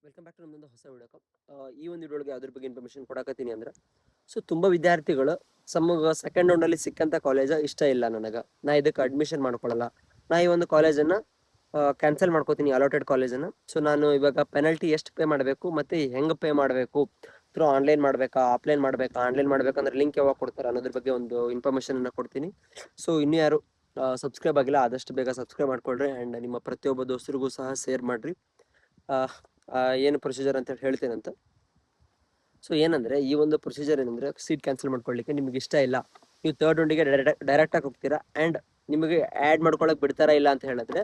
Welcome back to ನಮ್ಮದೊಂದು ಹೊಸ video. ಈ ಒಂದು ವಿಡಿಯೋಗೆ ಯಾವ್ದ್ರ ಬಗ್ಗೆ ಇನ್ಫಾರ್ಮೇಷನ್ ಕೊಡಕತ್ತೀನಿ ಅಂದ್ರೆ, ತುಂಬ ವಿದ್ಯಾರ್ಥಿಗಳು ಸೆಕೆಂಡ್ ರೌಂಡಲ್ಲಿ ಸಿಕ್ಕಂಥ ಕಾಲೇಜ್ ಇಷ್ಟ ಇಲ್ಲ ನನಗೆ, ನಾ ಇದಕ್ಕೆ ಅಡ್ಮಿಷನ್ ಮಾಡ್ಕೊಳ್ಳಲ್ಲ, ನಾ ಈ ಒಂದು ಕಾಲೇಜನ್ನು ಕ್ಯಾನ್ಸಲ್ ಮಾಡ್ಕೋತೀನಿ, ಅಲಾಟೆಡ್ ಕಾಲೇಜನ್ನು. ಸೊ ನಾನು ಇವಾಗ ಪೆನಲ್ಟಿ ಎಷ್ಟು ಪೇ ಮಾಡಬೇಕು ಮತ್ತು ಹೆಂಗೆ ಪೇ ಮಾಡಬೇಕು, ಥ್ರೂ ಆನ್ಲೈನ್ ಮಾಡಬೇಕಾ ಆಫ್ಲೈನ್ ಮಾಡಬೇಕಾ, ಆನ್ಲೈನ್ ಮಾಡಬೇಕಂದ್ರೆ ಲಿಂಕ್ ಯಾವಾಗ ಕೊಡ್ತಾರೆ ಅನ್ನೋದ್ರ ಬಗ್ಗೆ ಒಂದು ಇನ್ಫಾರ್ಮೇಷನನ್ನು ಕೊಡ್ತೀನಿ. ಸೊ ಇನ್ನೂ ಯಾರು ಸಬ್ಸ್ಕ್ರೈಬ್ ಆಗಿಲ್ಲ ಆದಷ್ಟು ಬೇಗ ಸಬ್ಸ್ಕ್ರೈಬ್ ಮಾಡ್ಕೊಳ್ರಿ ಆ್ಯಂಡ್ ನಿಮ್ಮ ಪ್ರತಿಯೊಬ್ಬ ದೋಸ್ತರಿಗೂ ಸಹ ಶೇರ್ ಮಾಡಿರಿ. ಏನು ಪ್ರೊಸೀಜರ್ ಅಂತ ಹೇಳ್ತೇನಂತ. ಸೊ ಏನಂದರೆ ಈ ಒಂದು ಪ್ರೊಸೀಜರ್ ಏನಂದರೆ, ಸೀಟ್ ಕ್ಯಾನ್ಸಲ್ ಮಾಡ್ಕೊಳ್ಳಿಕ್ಕೆ ನಿಮ್ಗೆ ಇಷ್ಟ ಇಲ್ಲ, ನೀವು ಥರ್ಡ್ ರೌಂಡಿಗೆ ಡೈರೆಕ್ಟಾಗಿ ಹೋಗ್ತೀರಾ ಆ್ಯಂಡ್ ನಿಮಗೆ ಆ್ಯಡ್ ಮಾಡ್ಕೊಳಕ್ಕೆ ಬಿಡ್ತಾರಾ ಇಲ್ಲ ಅಂತ ಹೇಳಿದ್ರೆ,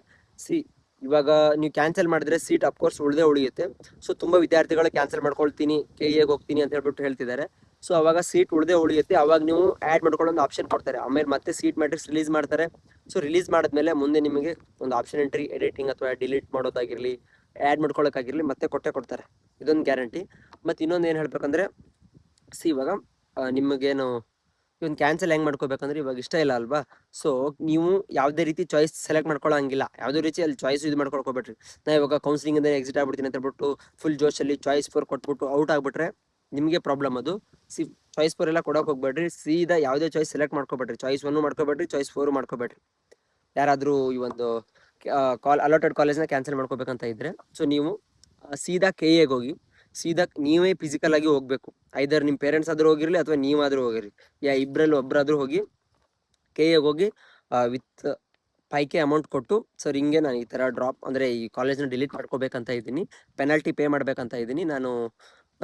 ಇವಾಗ ನೀವು ಕ್ಯಾನ್ಸಲ್ ಮಾಡಿದ್ರೆ ಸೀಟ್ ಅಫ್ಕೋರ್ಸ್ ಉಳಿಯುತ್ತೆ. ಸೊ ತುಂಬ ವಿದ್ಯಾರ್ಥಿಗಳು ಕ್ಯಾನ್ಸಲ್ ಮಾಡ್ಕೊಳ್ತೀನಿ, KEಗೆ ಹೋಗ್ತೀನಿ ಅಂತ ಹೇಳ್ಬಿಟ್ಟು ಹೇಳ್ತಿದ್ದಾರೆ. ಸೊ ಅವಾಗ ಸೀಟ್ ಉಳಿಯುತ್ತೆ. ಅವಾಗ ನೀವು ಆ್ಯಡ್ ಮಾಡ್ಕೊಳ್ಳೋ ಒಂದು ಆಪ್ಷನ್ ಕೊಡ್ತಾರೆ. ಆಮೇಲೆ ಮತ್ತೆ ಸೀಟ್ ಮ್ಯಾಟ್ರಿಕ್ಸ್ ರಿಲೀಸ್ ಮಾಡ್ತಾರೆ. ಸೊ ರಿಲೀಸ್ ಮಾಡಿದ್ಮೇಲೆ ಮುಂದೆ ನಿಮಗೆ ಒಂದು ಆಪ್ಷನ್ ಎಂಟ್ರಿ, ಎಡಿಟಿಂಗ್ ಅಥವಾ ಡಿಲೀಟ್ ಮಾಡೋದಾಗಿರಲಿ, ಆ್ಯಡ್ ಮಾಡ್ಕೊಳ್ಳೋಕ್ಕಾಗಿರಲಿ ಮತ್ತೆ ಕೊಡ್ತಾರೆ, ಇದೊಂದು ಗ್ಯಾರಂಟಿ. ಮತ್ತು ಇನ್ನೊಂದು ಏನು ಹೇಳ್ಬೇಕಂದ್ರೆ, ಇವಾಗ ನಿಮಗೇನು ಇವನ್ ಕ್ಯಾನ್ಸಲ್ ಹೆಂಗೆ ಮಾಡ್ಕೋಬೇಕಂದ್ರೆ, ಇವಾಗ ಇಷ್ಟ ಇಲ್ಲ ಅಲ್ವಾ, ಸೊ ನೀವು ಯಾವುದೇ ರೀತಿ ಚಾಯ್ಸ್ ಸೆಲೆಕ್ಟ್ ಮಾಡ್ಕೊಳ್ಳೋಂಗಿಲ್ಲ, ಯಾವುದೇ ರೀತಿ ಅಲ್ಲಿ ಚಾಯ್ಸ್ ಇದು ಮಾಡ್ಕೊಳ್ಕೊಬೇಡ್ರಿ. ನಾ ಇವಾಗ ಕೌನ್ಸಿಲಿಂಗಿಂದ ಎಕ್ಸಿಟ್ ಆಗ್ಬಿಡ್ತೀನಿ ಅಂತ ಹೇಳ್ಬಿಟ್ಟು ಫುಲ್ ಜೋಶಲ್ಲಿ ಚಾಯ್ಸ್ 4 ಕೊಟ್ಬಿಟ್ಟು ಔಟ್ ಆಗಿಬಿಟ್ರೆ ನಿಮಗೆ ಪ್ರಾಬ್ಲಮ್ ಅದು. ಚಾಯ್ಸ್ 4 ಎಲ್ಲ ಕೊಡೋಕೆ ಹೋಗ್ಬೇಡ್ರಿ, ಸೀದಾ ಯಾವುದೇ ಚಾಯ್ಸ್ ಸೆಲೆಕ್ಟ್ ಮಾಡ್ಕೊಬೇಡ್ರಿ, ಚಾಯ್ಸ್ 1 ಮಾಡ್ಕೊಬೇಡ್ರಿ, ಚಾಯ್ಸ್ 4 ಮಾಡ್ಕೊಬೇಡ್ರಿ. ಯಾರಾದರೂ ಈ ಒಂದು ಅಲಾಟೆಡ್ ಕಾಲೇಜ್ನ ಕ್ಯಾನ್ಸಲ್ ಮಾಡ್ಕೋಬೇಕಂತ ಇದ್ದರೆ, ಸೊ ನೀವು ಸೀದಾ KEಗೆ ಹೋಗಿ, ಸೀದಾ ನೀವೇ ಫಿಸಿಕಲ್ ಆಗಿ ಹೋಗಬೇಕು. ಐದರ್ ನಿಮ್ಮ ಪೇರೆಂಟ್ಸ್ ಆದರೂ ಹೋಗಿರಲಿ ಅಥವಾ ನೀವಾದರೂ ಹೋಗಿರಿ, ಇಬ್ಬರಲ್ಲಿ ಒಬ್ಬರಾದರೂ ಹೋಗಿ KEಗೆ ಹೋಗಿ ವಿತ್ 5K ಅಮೌಂಟ್ ಕೊಟ್ಟು, ಸರ್ ಹಿಂಗೆ ನಾನು ಈ ಥರ ಡ್ರಾಪ್ ಅಂದರೆ ಈ ಕಾಲೇಜ್ನ ಡಿಲೀಟ್ ಮಾಡ್ಕೋಬೇಕಂತ ಇದ್ದೀನಿ, ಪೆನಾಲ್ಟಿ ಪೇ ಮಾಡಬೇಕಂತ ಇದ್ದೀನಿ ನಾನು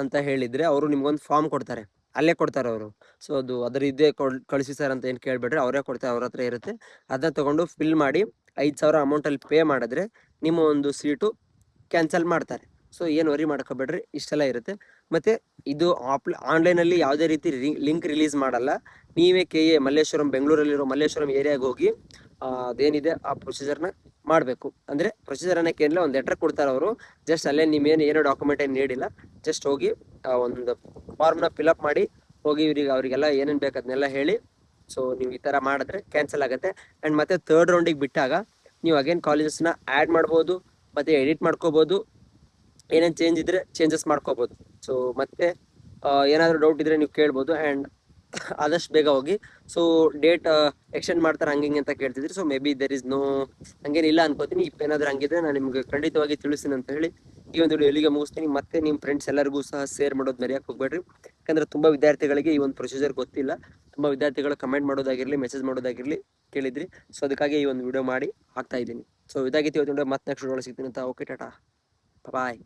ಅಂತ ಹೇಳಿದರೆ, ಅವರು ನಿಮ್ಗೊಂದು ಫಾರ್ಮ್ ಕೊಡ್ತಾರೆ, ಅಲ್ಲೇ ಕೊಡ್ತಾರೆ ಅವರು. ಸೊ ಅದರ ಇದೇ ಕಳಿಸಿ ಸರ್ ಅಂತ ಏನು ಕೇಳಬೇಡ್ರಿ, ಅವರೇ ಕೊಡ್ತಾರೆ, ಅವ್ರ ಹತ್ರ ಇರುತ್ತೆ. ಅದನ್ನ ತೊಗೊಂಡು ಫಿಲ್ ಮಾಡಿ 5,000 ಅಮೌಂಟಲ್ಲಿ ಪೇ ಮಾಡಿದ್ರೆ ನಿಮ್ಮ ಒಂದು ಸೀಟು ಕ್ಯಾನ್ಸಲ್ ಮಾಡ್ತಾರೆ. ಸೊ ಏನು ವರಿ ಮಾಡ್ಕೋಬೇಡ್ರಿ, ಇಷ್ಟೆಲ್ಲ ಇರುತ್ತೆ. ಮತ್ತು ಇದು ಆನ್ಲೈನಲ್ಲಿ ಯಾವುದೇ ರೀತಿ ಲಿಂಕ್ ರಿಲೀಸ್ ಮಾಡಲ್ಲ. ನೀವೇ KE ಮಲ್ಲೇಶ್ವರಂ, ಬೆಂಗಳೂರಲ್ಲಿರೋ ಮಲ್ಲೇಶ್ವರಂ ಏರಿಯಾಗೆ ಹೋಗಿ ಅದೇನಿದೆ ಆ ಪ್ರೊಸೀಜರ್ನ ಮಾಡಬೇಕು. ಅಂದರೆ ಪ್ರೊಸೀಜರ್ ಅನ್ನೋಕ್ಕೆ ಏನಿಲ್ಲ, ಒಂದು ಲೆಟ್ರ್ ಕೊಡ್ತಾರೆ ಅವರು, ಜಸ್ಟ್ ಅಲ್ಲೇ ಏನೋ ಡಾಕ್ಯುಮೆಂಟ್ ಏನು ನೀಡಿಲ್ಲ, ಜಸ್ಟ್ ಹೋಗಿ ಒಂದು ಫಾರ್ಮ್ನ ಫಿಲಪ್ ಮಾಡಿ ಹೋಗಿ ಅವರಿಗೆಲ್ಲ ಏನೇನು ಬೇಕು ಅದನ್ನೆಲ್ಲ ಹೇಳಿ, ಸೊ ನೀವು ಈ ಥರ ಮಾಡಿದ್ರೆ ಕ್ಯಾನ್ಸಲ್ ಆಗುತ್ತೆ. ಆ್ಯಂಡ್ ಮತ್ತೆ ಥರ್ಡ್ ರೌಂಡಿಗೆ ಬಿಟ್ಟಾಗ ನೀವು ಅಗೇನ್ ಕಾಲೇಜಸ್ನ ಆ್ಯಡ್ ಮಾಡ್ಬೋದು, ಮತ್ತು ಎಡಿಟ್ ಮಾಡ್ಕೋಬೋದು, ಏನೇನು ಚೇಂಜ್ ಇದ್ದರೆ ಚೇಂಜಸ್ ಮಾಡ್ಕೋಬೋದು. ಸೊ ಮತ್ತೆ ಏನಾದರೂ ಡೌಟ್ ಇದ್ದರೆ ನೀವು ಕೇಳ್ಬೋದು. ಆ್ಯಂಡ್ ಆದಷ್ಟು ಬೇಗ ಹೋಗಿ. ಸೊ ಡೇಟ್ ಎಕ್ಸ್ಟೆಂಡ್ ಮಾಡ್ತಾರೆ ಹಂಗೆ ಅಂತ ಕೇಳ್ತಿದ್ರಿ, so may be there is no, ಹಂಗೇನಿಲ್ಲ ಅನ್ಕೋತೀನಿ. ಏನಾದರೂ ಹಂಗಿದ್ರೆ ನಾನು ನಿಮಗೆ ಖಂಡಿತವಾಗಿ ತಿಳಿಸ್ತೀನಿ ಅಂತ ಹೇಳಿ ಈ ಒಂದು ವಿಡಿಯೋ ಎಲ್ಲಿಗೆ ಮುಗಿಸ್ತೀನಿ. ಮತ್ತೆ ನಿಮ್ಮ ಫ್ರೆಂಡ್ಸ್ ಎಲ್ಲರಿಗೂ ಸಹ ಶೇರ್ ಮಾಡೋದು ಮರೆಯೋಕೆ ಹೋಗ್ಬೇಡ್ರಿ, ಯಾಕಂದರೆ ತುಂಬ ವಿದ್ಯಾರ್ಥಿಗಳಿಗೆ ಈ ಒಂದು ಪ್ರೊಸೀಜರ್ ಗೊತ್ತಿಲ್ಲ. ತುಂಬ ವಿದ್ಯಾರ್ಥಿಗಳು ಕಮೆಂಟ್ ಮಾಡೋದಾಗಿರಲಿ, ಮೆಸೇಜ್ ಮಾಡೋದಾಗಿರಲಿ ಕೇಳಿದ್ರಿ. ಸೊ ಅದಕ್ಕಾಗಿ ಈ ಒಂದು ವಿಡಿಯೋ ಮಾಡಿ ಹಾಕ್ತಾ ಇದ್ದೀನಿ. ಸೊ ಇದಾಗಿತ್ತು ಇವತ್ತು, ಮತ್ತೆ ನೆಕ್ಸ್ಟ್ ವಿಡಿಯೋ ಸಿಗ್ತೀನಿ ಅಂತ. ಓಕೆ, ಟಾಟಾ, ಬಾಯ್.